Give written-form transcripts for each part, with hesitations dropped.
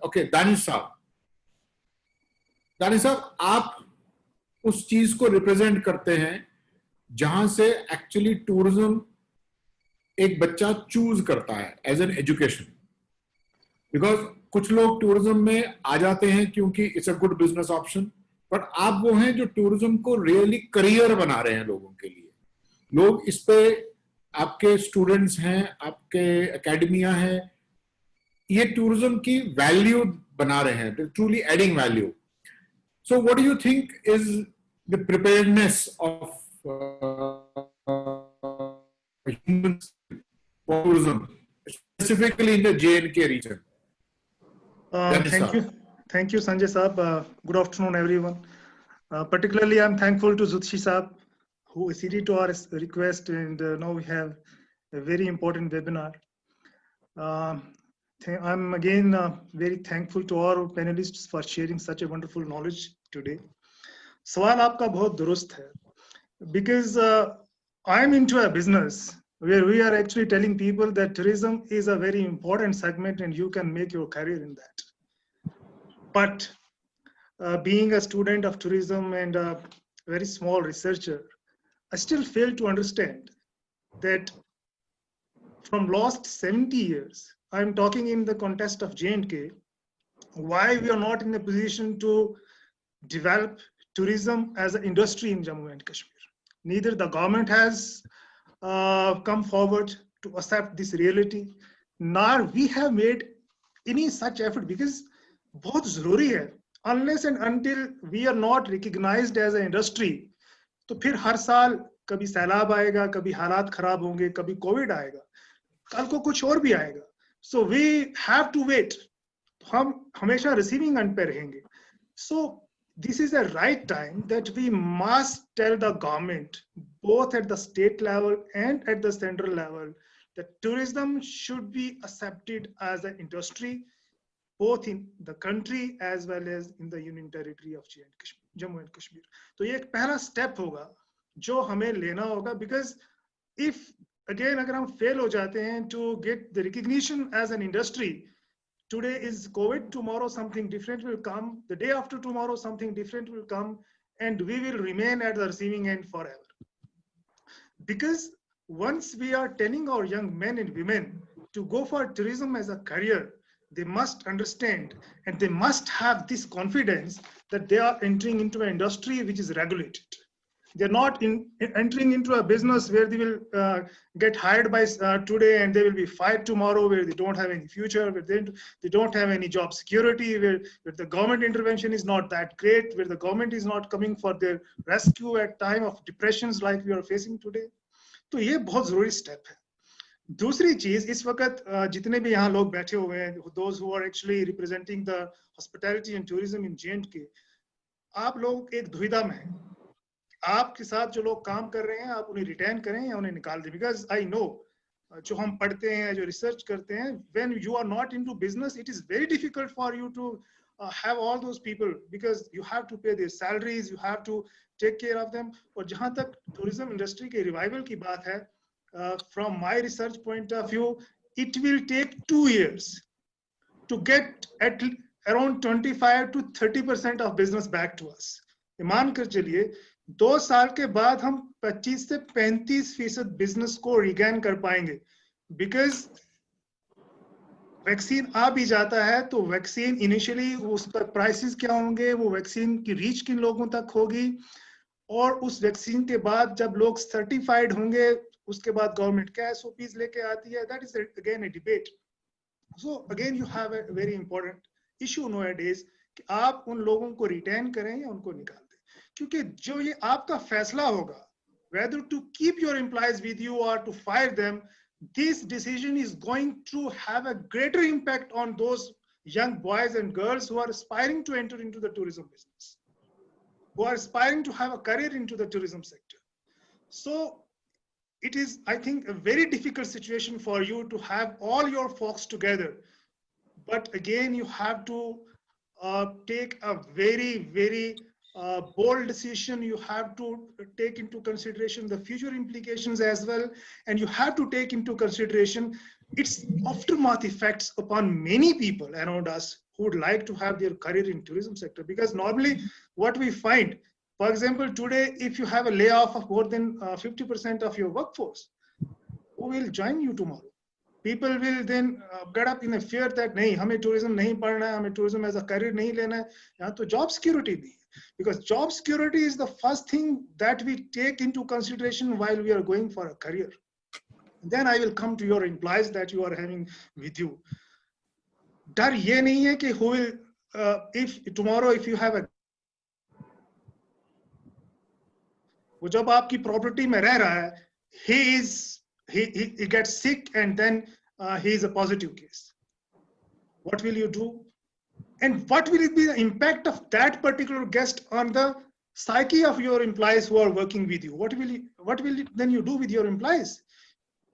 Okay, Danish साहब, आप उस चीज को रिप्रेजेंट करते हैं जहां से एक्चुअली टूरिज्म एक बच्चा चूज करता है एज एन एजुकेशन। बिकॉज कुछ लोग टूरिज्म में आ जाते हैं क्योंकि it's a good business option, but आप वो हैं जो टूरिज्म को रियली करियर बना रहे हैं लोगों के लिए। लोग इस पे, आपके स्टूडेंट्स हैं, आपके एकेडमिया हैं, ये टूरिज्म की वैल्यू बना रहे हैं, truly adding value. So what do you think is the preparedness of humans for tourism, specifically in the J&K region? Thank you, Sanjay Saab. Good afternoon, everyone. Particularly, I'm thankful to Zutshi Saab, who acceded to our request, and now we have a very important webinar. I'm again very thankful to our panelists for sharing such a wonderful knowledge today. सवाल आपका बहुत दुरुस्त है, because I'm into a business where we are actually telling people that tourism is a very important segment and you can make your career in that. But being a student of tourism and a very small researcher, I still fail to understand that from last 70 years, I'm talking in the context of J&K, why we are not in a position to develop tourism as an industry in Jammu and Kashmir. Neither the government has come forward to accept this reality, nor we have made any such effort, because बहुत जरूरी है, unless and until we are not recognized as an industry, तो फिर हर साल कभी सैलाब आएगा, कभी हालात खराब होंगे, कभी कोविड आएगा, कल को कुछ और भी आएगा. So we have to wait. हम हमेशा receiving end पे रहेंगे. So this is the right time that we must tell the government, both at the state level and at the central level, that tourism should be accepted as an industry, both in the country as well as in the union territory of Jammu and Kashmir. तो ये एक पहला step होगा जो हमें लेना होगा, because if again अगर हम fail हो जाते हैं to get the recognition as an industry, today is COVID, tomorrow something different will come, the day after tomorrow something different will come, and we will remain at the receiving end forever. Because once we are telling our young men and women to go for tourism as a career, they must understand and they must have this confidence that they are entering into an industry which is regulated. They're not entering into a business where they will get hired by today and they will be fired tomorrow, where they don't have any future, where they don't have any job security, where the government intervention is not that great, where the government is not coming for their rescue at time of depressions like we are facing today. तो ये बहुत जरूरी step है. दूसरी चीज, इस वक्त जितने भी यहाँ लोग बैठे हुए हैं, those who are actually representing the hospitality and tourism in J&K, आप लोग एक दुविधा में हैं. आपके साथ जो लोग काम कर रहे हैं, आप उन्हें रिटेन करें या उन्हें निकाल दें. Because I know, जो हम पढ़ते हैं, जो रिसर्च करते हैं, when you are not into business, it is very difficult for you to have all those people, because you have to pay their salaries, you have to take care of them. और जहाँ तक tourism industry के revival की बात है, from my research point of view, it will take 2 years to get at around 25 to 30% of business back to us. मान कर चलिए 2 साल के बाद हम 25 से 35% बिजनेस को रिगेन कर पाएंगे, बिकॉज वैक्सीन आ भी जाता है तो वैक्सीन इनिशियली उस पर प्राइसेस क्या होंगे, वो वैक्सीन की रीच किन लोगों तक होगी, और उस वैक्सीन के बाद जब लोग सर्टिफाइड होंगे उसके बाद गवर्नमेंट क्या एसओपीज लेके आती है. That is again a debate. So again you have a very important issue nowadays कि आप उन लोगों को रिटेन करें या उनको निकाल दें, क्योंकि जो ये आपका फैसला होगा whether to keep your employees with you or to fire them, this decision is going to have a greater impact on those young boys and girls who are aspiring to enter into the tourism business, who are aspiring to have a career into the tourism sector. So it is, I think, a very difficult situation for you to have all your folks together. But again, you have to take a very, very bold decision. You have to take into consideration the future implications as well. And you have to take into consideration its aftermath effects upon many people around us who would like to have their career in tourism sector. Because normally what we find, for example, today, if you have a layoff of more than 50% of your workforce, who will join you tomorrow? People will then get up in a fear that नहीं हमें tourism नहीं पढ़ना है, हमें tourism as a career नहीं लेना है. यहाँ तो job security भी है, because job security is the first thing that we take into consideration while we are going for a career. Then I will come to your employees that you are having with you. डर ये नहीं है कि who will if tomorrow if you have a, वो जब आपकी property में रह रहा है, he gets sick and then he is a positive case. What will you do? And what will it be the impact of that particular guest on the psyche of your employees who are working with you? What will then you do with your employees?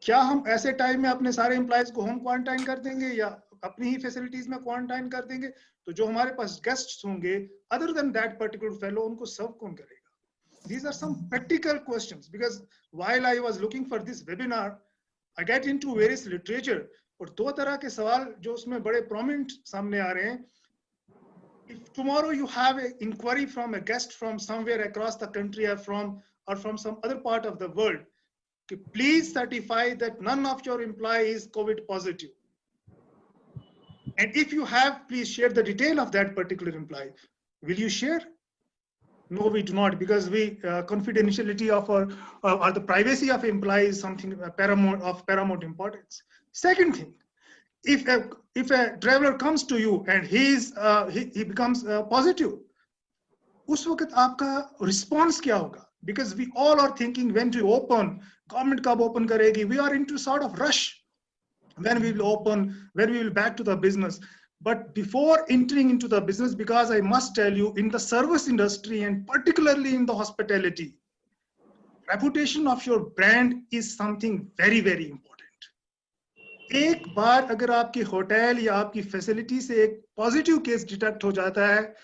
क्या हम ऐसे time में अपने सारे employees को home quarantine कर देंगे या अपनी ही फैसिलिटीज में क्वारंटाइन कर देंगे? तो जो हमारे पास गेस्ट्स होंगे other than that particular fellow, उनको सर्व कौन करेगा? These are some practical questions, because while I was looking for this webinar, I get into various literature, और दो तरह के सवाल जो उसमें बड़े prominent सामने आ रहे हैं. If tomorrow you have an inquiry from a guest from somewhere across the country or from some other part of the world, please certify that none of your employees is COVID positive. And if you have, please share the detail of that particular employee. Will you share? No, we do not, because we confidentiality of or the privacy of employee is something paramount importance. Second thing, if a traveler comes to you and he becomes positive, उस वक्त आपका response क्या होगा? Because we all are thinking when to open, government कब open करेगी? We are into sort of rush when we will open, when we will back to the business. But before entering into the business, because I must tell you, in the service industry and particularly in the hospitality, reputation of your brand is something very, very important. एक बार अगर आपके hotel या आपकी facility से एक positive case detect हो जाता है,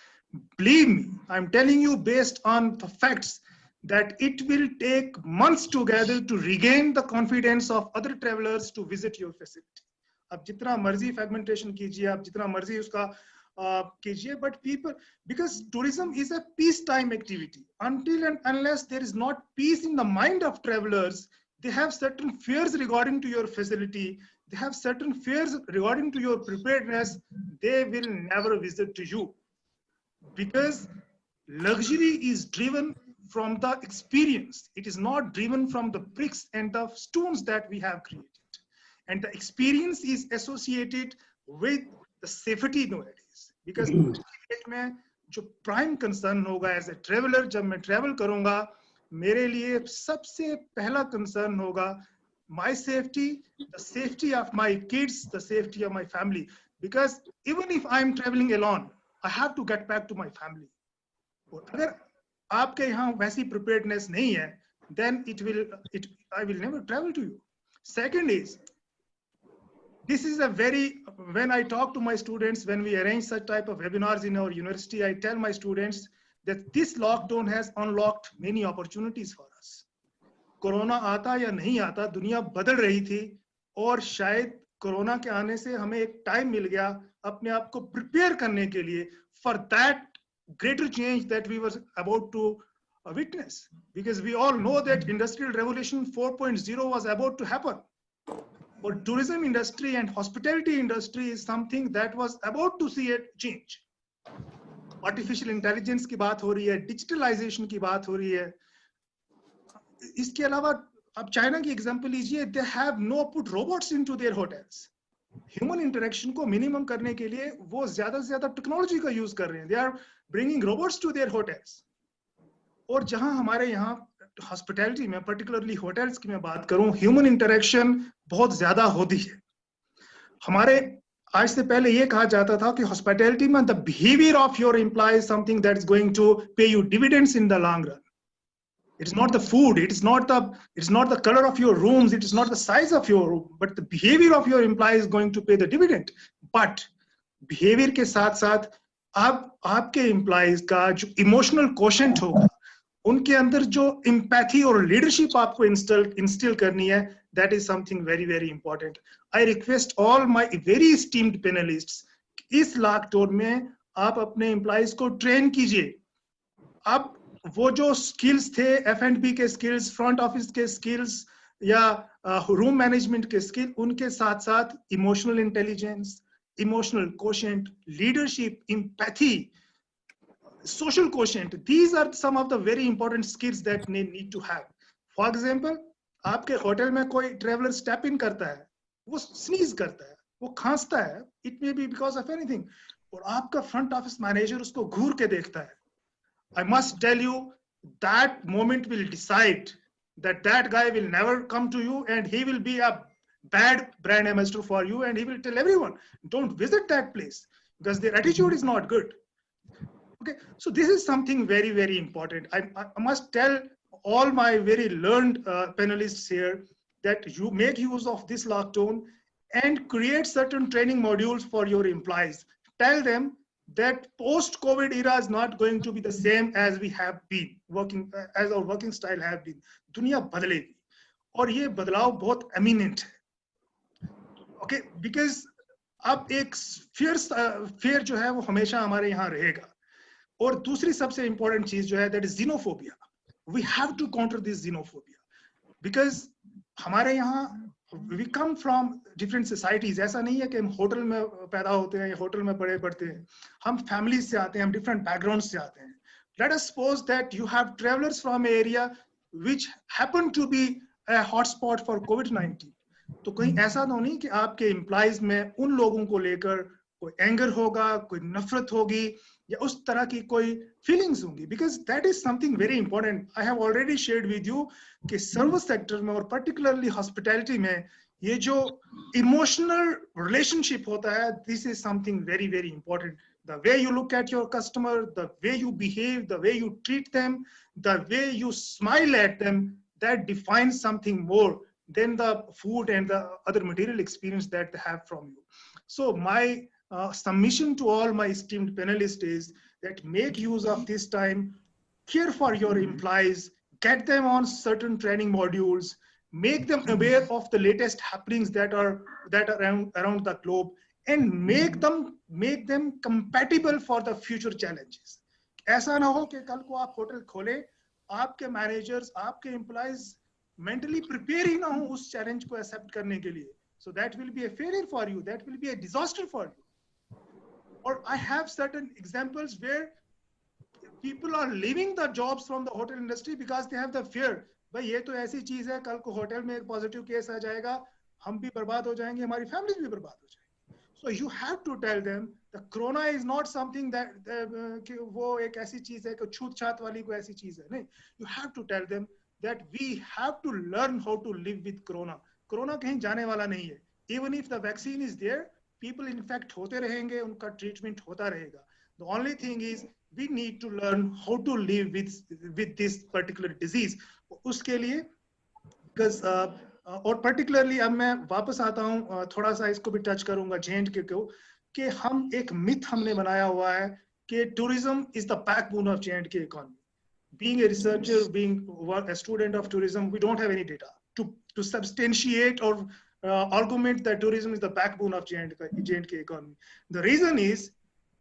believe me, I'm telling you based on the facts that it will take months together to regain the confidence of other travelers to visit your facility. आप जितना मर्जी fragmentation कीजिए, आप जितना मर्जी उसका कीजिए, but people, because tourism is a peacetime activity, until and unless there is not peace in the mind of travelers, they have certain fears regarding to your facility, they have certain fears regarding to your preparedness, they will never visit to you. Because luxury is driven from the experience. It is not driven from the bricks and the stones that we have created. And the experience is associated with the safety nowadays. Because में जो prime concern होगा as a traveler, जब मैं travel करूँगा, मेरे लिए सबसे पहला concern होगा my safety, the safety of my kids, the safety of my family. Because even if I'm traveling alone, I have to get back to my family. और अगर आपके यहाँ वैसी preparedness नहीं है, then I will never travel to you. Second is, this is a very, when I talk to my students, when we arrange such type of webinars in our university, I tell my students that this lockdown has unlocked many opportunities for us. Corona आता या नहीं आता, दुनिया बदल रही थी और शायद कोरोना के आने से हमें एक टाइम मिल गया अपने आप को प्रिपेयर करने के लिए for that greater change that we were about to witness. Because we all know that Industrial Revolution 4.0 was about to happen. But tourism industry and hospitality industry is something that was about to see a change. Artificial intelligence की बात हो रही है, digitalization की बात हो रही है. इसके अलावा आप चाइना की एग्जांपल लीजिए, they have no put robots into their hotels. Human interaction को minimum करने के लिए वो ज़्यादा से ज़्यादा टेक्नोलॉजी का यूज कर रहे हैं. They are bringing robots to their hotels. और जहां हमारे यहाँ हॉस्पिटैलिटी में, पर्टिकुलरली होटल्स की मैं बात करूं, ह्यूमन इंटरेक्शन बहुत ज्यादा होती है. हमारे आज से पहले ये कहा जाता था कि हॉस्पिटैलिटी में the behaviour of your employee is something that is going to pay you dividends in the long run. It is not the food, it is not the color of your rooms, it is not the size of your room, but the behavior of your employee is going to pay the dividend. But behavior के साथ साथ आपके employees का जो emotional quotient होगा, उनके अंदर जो एम्पैथी और लीडरशिप आपको इंस्टिल करनी है, that is something very very important. I request all my very esteemed panelists, इस लॉकडाउन में आप अपने एम्प्लॉइज को ट्रेन कीजिए. आप वो जो स्किल्स थे, F&B के स्किल्स, फ्रंट ऑफिस के स्किल्स या रूम मैनेजमेंट के स्किल, उनके साथ साथ emotional intelligence, emotional quotient, leadership, empathy, social quotient, these are some of the very important skills that they need to have. For example, आपके hotel में कोई traveller step in करता है, वो स्नीज करता है, वो खांसता है, it may be because of anything, और आपका फ्रंट ऑफिस मैनेजर उसको घूर के देखता है. I must tell you, that moment will decide that that guy will never come to you and he will be a bad brand ambassador for you, and he will tell everyone, don't visit that place because their attitude is not good. Okay, so this is something very, very important. I must tell all my very learned panelists here that you make use of this lockdown and create certain training modules for your employees. Tell them that post-COVID era is not going to be the same as we have been working, as our working style have been. दुनिया बदलेगी और ये बदलाव बहुत eminent है. Okay, because अब एक fear जो है वो हमेशा हमारे यहाँ रहेगा. और दूसरी सबसे इंपॉर्टेंट चीज जो है, that is xenophobia. We have to counter this xenophobia because हमारे यहाँ we come from different societies. ऐसा नहीं है कि हम होटल में पैदा होते हैं या होटल में बड़े पढ़ते हैं. हम फैमिली से आते हैं, हम डिफरेंट बैकग्राउंड से आते हैं. Let us suppose that you have travellers from a area which happen to be a hotspot for कोविड-19. तो कहीं ऐसा तो नहीं कि आपके एम्प्लॉइज में उन लोगों को लेकर कोई एंगर होगा, कोई नफरत होगी या उस तरह की कोई फीलिंग्स होंगी, because that is something very important. I have already shared with you कि सर्विस सेक्टर में और पर्टिकुलरली हॉस्पिटैलिटी में ये जो इमोशनल रिलेशनशिप होता है, this is something very very important. The way you look at your customer, the way you behave, the way you treat them, the way you smile at them, that defines something more than the food and the other material experience that they have from you. So my submission to all my esteemed panelists is that make use of this time, care for your employees, get them on certain training modules, make them aware of the latest happenings that are around the globe, and make them compatible for the future challenges. ऐसा ना हो कि कल को आप hotel खोले, आपके managers, आपके एम्प्लॉइज mentally prepare ही ना हो उस challenge को accept करने के लिए. So that will be a failure for you. That will be a disaster for you. Or I have certain examples where people are leaving the jobs from the hotel industry because they have the fear. भाई ये तो ऐसी चीज है, कल को hotel में एक पॉजिटिव केस आ जाएगा, हम भी बर्बाद हो जाएंगे, हमारी फैमिली भी बर्बाद हो जाएगी. So you have to tell them the corona is not something that कि वो एक ऐसी चीज है कि छूत छात वाली कोई ऐसी चीज है, नहीं. You have to tell them that we have to learn how to live with corona. corona कहीं जाने वाला नहीं है. Even if the vaccine is there, people infect होते रहेंगे, उनका ट्रीटमेंट होता रहेगा. The only thing is we need to learn how to live with this particular disease. उसके लिए because और particularly अब मैं वापस आता हूँ, थोड़ा सा इसको भी टच करूंगा J&K को, कि हम एक मिथ हमने बनाया हुआ है कि tourism is the backbone of J&K economy. Being a researcher, being a student of tourism, we don't have any data to substantiate or argument that tourism is the backbone of J&K economy. The reason is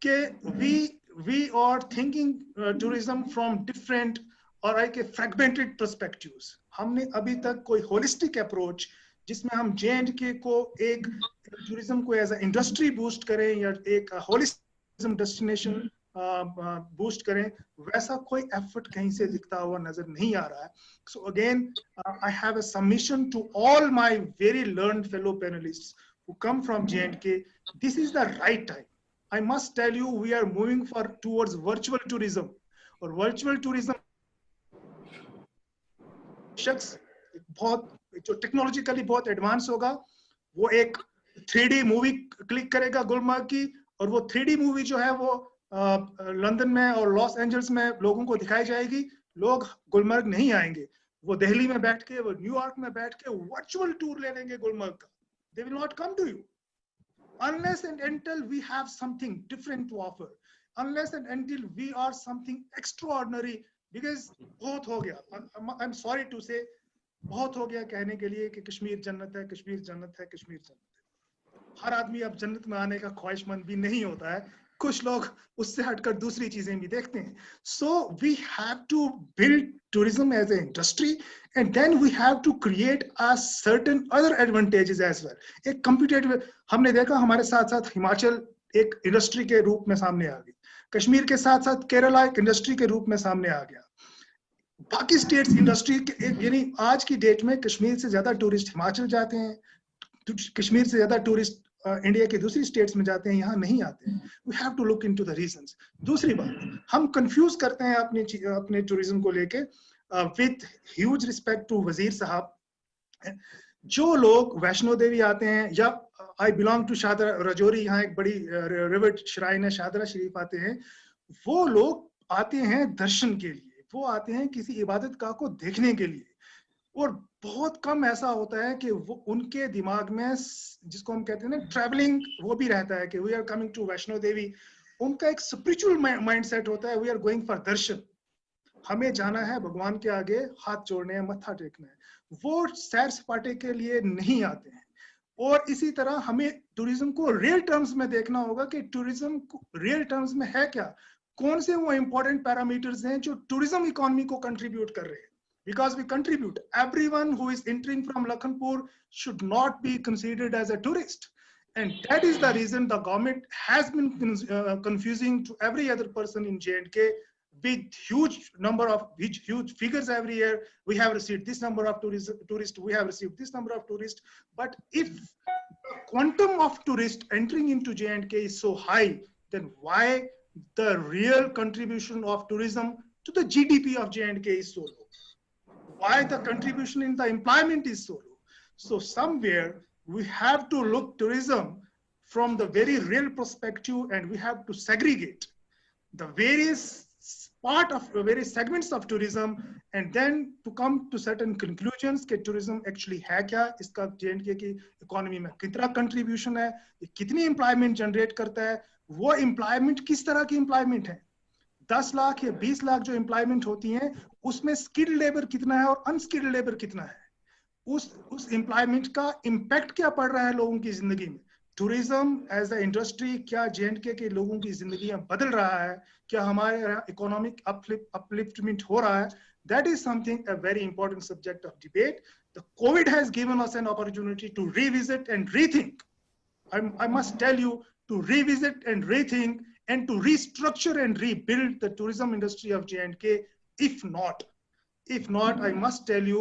that we are thinking tourism from different or like a fragmented perspectives. हमने अभी तक कोई holistic approach जिसमें हम J&K को एक tourism को as a industry boost करें या एक holistic destination बूस्ट करें, वैसा कोई एफर्ट कहीं से दिखता हुआ नजर नहीं आ रहा है. So again I have a submission to all my very learned fellow panellists who come from J&K. This is the right time. I must tell you, we are moving for towards virtual tourism. और virtual tourism शख्स बहुत जो technologically बहुत advance होगा, वो एक 3D movie click करेगा गुलमर्ग की, और वो 3D मूवी जो है वो लंदन में और लॉस एंजल्स में लोगों को दिखाई जाएगी. लोग गुलमर्ग नहीं आएंगे, वो दिल्ली में बैठ के, वो न्यूयॉर्क में बैठ के वर्चुअल टूर ले लेंगे गुलमर्ग का. They will not come to you unless and until we have something different to offer, unless and until we are something extraordinary because बहुत हो गया, आई एम सॉरी टू से, बहुत हो गया कहने के लिए कि कश्मीर जन्नत है, कश्मीर जन्नत है, कश्मीर जन्नत है। हर आदमी अब जन्नत में आने का ख्वाहिशमंद भी नहीं होता है, कुछ लोग उससे हटकर दूसरी चीजें भी देखते हैं। So we have to build tourism as a industry and then we have to create a certain other advantages as well. एक कम्पिटेटिव, हमने देखा हमारे साथ साथ हिमाचल एक इंडस्ट्री के रूप में सामने आ गई, कश्मीर के साथ साथ केरला एक इंडस्ट्री के रूप में सामने आ गया, बाकी स्टेट्स इंडस्ट्री के, यानी आज की डेट में कश्मीर से ज्यादा टूरिस्ट हिमाचल जाते हैं, कश्मीर से ज्यादा टूरिस्ट इंडिया के दूसरी स्टेट्स में जाते हैं, यहाँ नहीं आते हैं। We have to look into the reasons. दूसरी बात, हम कंफ्यूज करते हैं अपने टूरिज्म को लेके, विद ह्यूज रिस्पेक्ट टू वजीर साहब, जो लोग वैष्णो देवी आते हैं, या I belong to Shahdara Rajouri, यहाँ एक बड़ी रिवर्ड श्राइन है शाहदरा शरीफ आते हैं, वो लोग आते हैं दर्शन के लिए, वो आते हैं किसी इबादत गाह को देखने के लिए, और बहुत कम ऐसा होता है कि वो उनके दिमाग में, जिसको हम कहते हैं ना ट्रैवलिंग, वो भी रहता है कि we are coming to Vaishno Devi. उनका एक स्पिरिचुअल माइंडसेट होता है, we are going for darshan, हमें जाना है भगवान के आगे हाथ जोड़ने हैं, मत्था टेकना है, वो सैर सपाटे के लिए नहीं आते हैं। और इसी तरह हमें टूरिज्म को रियल टर्म्स में देखना होगा कि टूरिज्म रियल टर्म्स में है क्या, कौन से वो इंपॉर्टेंट पैरामीटर्स हैं जो टूरिज्म इकोनॉमी को कंट्रीब्यूट कर रहे हैं। Because we contribute, everyone who is entering from Lakhanpur should not be considered as a tourist, and that is the reason the government has been confusing to every other person in J&K with huge number of huge figures every year. We have received this number of tourists, we have received this number of tourists, but if the quantum of tourists entering into J&K is so high, then why the real contribution of tourism to the GDP of J&K is so low? Why the contribution in the employment is so low? So somewhere we have to look tourism from the very real perspective, and we have to segregate the various various segments of tourism, and then to come to certain conclusions कि tourism actually है क्या, इसका J&K की economy में कितना contribution है, कितनी employment generate करता है, वो एम्प्लॉयमेंट किस तरह की एम्प्लॉयमेंट है, 10 लाख या 20 लाख जो एम्प्लॉयमेंट होती है उसमें स्किल्ड लेबर कितना है और अनस्किल्ड लेबर कितना है, उस एम्प्लॉयमेंट का इम्पैक्ट क्या पड़ रहा है लोगों की जिंदगी में। टूरिज्म एज अ इंडस्ट्री क्या J&K के लोगों की जिंदगी बदल रहा है, क्या हमारे इकोनॉमिक अपलिफ्टमेंट हो रहा है, that is something a very important subject of debate. The COVID has given us an opportunity to revisit and rethink. I must tell you, to revisit and rethink and to restructure and rebuild the tourism industry of J&K. If not, I must tell you,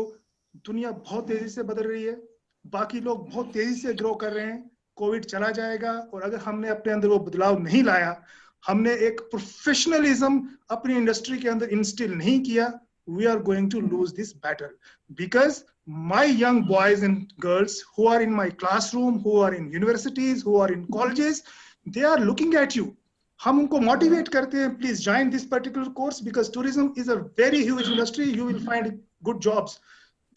दुनिया बहुत तेजी से बदल रही है, बाकी लोग बहुत तेजी से ग्रो कर रहे हैं, कोविड चला जाएगा, और अगर हमने अपने अंदर वो बदलाव नहीं लाया, हमने एक प्रोफेशनलिज्म अपनी इंडस्ट्री के अंदर इंस्टिल नहीं किया, we are going to lose this battle. Because my young boys and girls who are in my classroom, who are in universities, who are in colleges, they are looking at you. हम उनको motivate करते हैं, please join this particular course because tourism is a very huge industry, you will find good jobs.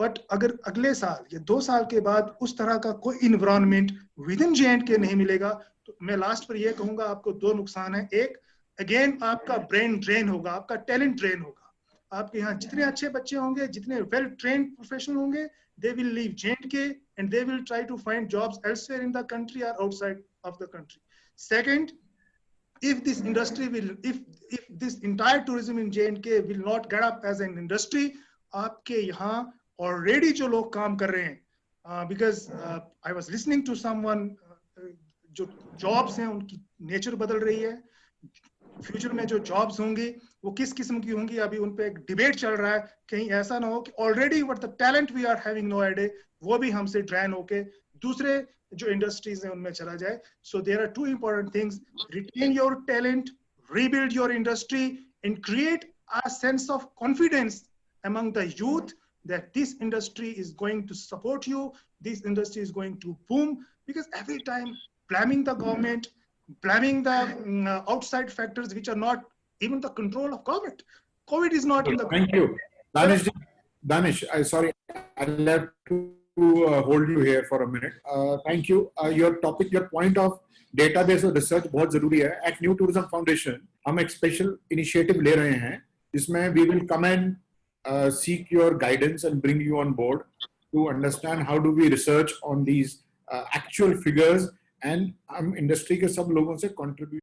But अगर अगले साल या 2 साल के बाद उस तरह का कोई इन्वायरमेंट विद इन J&K नहीं मिलेगा, तो मैं लास्ट पर यह कहूंगा, आपको 2 नुकसान है। एक, अगेन आपका ब्रेन ड्रेन होगा, आपका टैलेंट ड्रेन होगा, आपके यहाँ जितने अच्छे बच्चे होंगे, जितने वेल ट्रेन्ड प्रोफेशनल होंगे, they will leave J&K and they will try to find jobs elsewhere in the country or outside of the country. Second, if this industry will, if this entire tourism in J&K will not get up as an industry, आपके यहाँ already जो लोग काम कर रहे हैं, because I was listening to someone, जो jobs हैं उनकी nature बदल रही है, फ्यूचर में जो जॉब्स होंगी वो किस किस्म की होंगी, अभी उन पे एक डिबेट चल रहा है, कहीं ऐसा ना हो कि already what the talent we are having no idea, वो भी हमसे ड्रेन होके दूसरे जो इंडस्ट्रीज हैं उनमें चला जाए। So there are 2 important things, retain your talent, rebuild your industry and create a sense of confidence among the youth that this industry is going to support you, this industry is going to boom, because every time blaming the government, blaming the outside factors which are not even the control of government. COVID is not in the... Thank you. Danish, sorry, I'll have to hold you here for a minute. Thank you. Your topic, your point of database और research बहुत जरूरी है. At New Tourism Foundation, हम एक special initiative ले रहे हैं जिसमें we will come and seek your guidance and bring you on board to understand how do we research on these actual figures, and हम इंडस्ट्री के सब लोगों से contribute